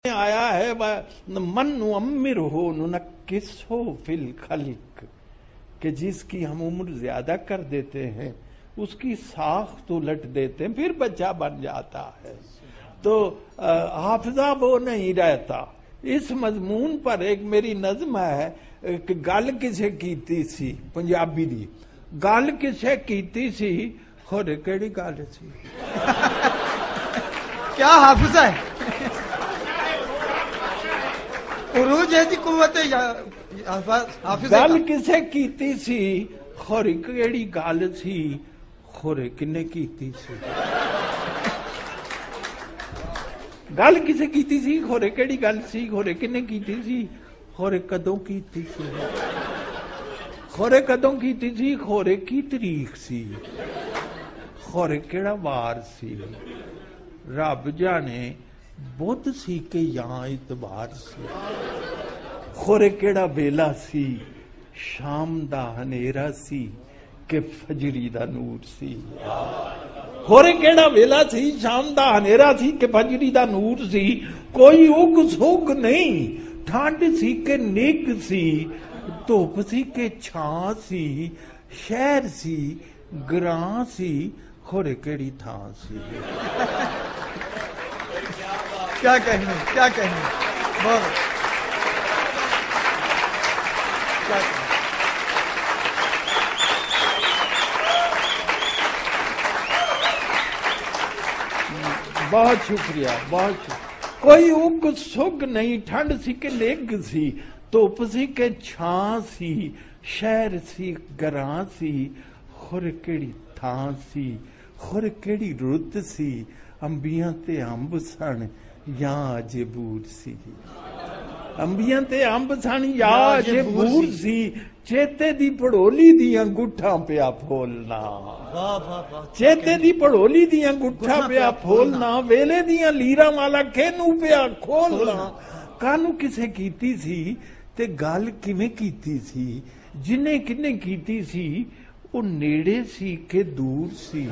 आया है मन नुअम्मिर हो नुनक्किस हो फिल खलिक, कि जिसकी हम उम्र ज्यादा कर देते हैं उसकी साख उलट देते हैं, फिर बच्चा बन जाता है, तो हाफिजा वो नहीं रहता। इस मजमून पर एक मेरी नज़म है कि गल किसे कीती सी, पंजाबी दी गल किसे कीती सी, होरे केड़ी गल सी। क्या हाफिजा है, उरूज है जी कुव्वत हाफिजा। गल किसे कीती सी, होरे केड़ी गल सी, होरे किन्ने कीती सी। गल किसे कीती सी, होरे केड़ी गल सी, होरे किन्ने कीती सी, होरे कदों कीती सी, होरे कदों कीती सी, होरे की तरीक सी, होरे केड़ा वार सी। रब जाने बुध सी के यहाँ इतबार सी, होरे केड़ा वेला सी, शाम दा हनेरा सी के फजरी दा नूर सी। होरे केड़ा वेला सी, शाम दा हनेरा सी के फजरी दा नूर सी। कोई उग सुग नहीं, ठंड सी के निग सी, धुप सी के छां सी, शहर सी ग्रां सी, होरे केड़ी थां सी। क्या कहने, क्या कहने, बहुत क्या कहने। बहुत शुक्रिया, बहुत शुक्रिया। कोई उग सुग नहीं, ठंड सी के निग सी, धुप सी के छां सी, शहर सी ग्रां सी, होर केड़ी थां सी, होर केड़ी रुत सी, अंबियां ते अंब सन या अजे बूर सी। अंबियां ते अंब सन या अजे बूर सी, चेते दी पड़ोली दियां गुट्ठां पिया फोलना। चेते दी पड़ोली दियां गुट्ठा पिया फोलना, वेले दियां लीरा वाला केनू पिया खोलना। कानू किसे कीती सी ते गल किवें कीती सी, जिन्ने किन्ने कीती सी वो नेड़े सी के दूर सी।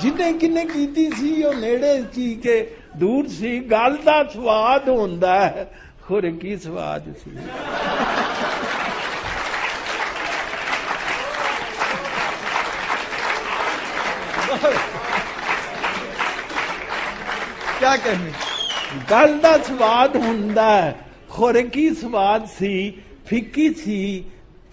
जिन्ने किन्ने कीती सी वो नेड़े सी के दूर सी। गल दा स्वाद होंदा है, होर की स्वाद सी। क्या कहने, गल दा स्वाद हुंदा है, होर की स्वाद सी। फिक्की सी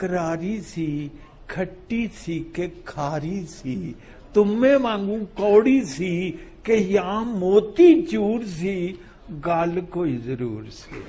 करारी सी, खट्टी सी के खारी सी, तुम्हे वांगू कौड़ी सी के या मोती चूर सी, गल कोई जरूर सी।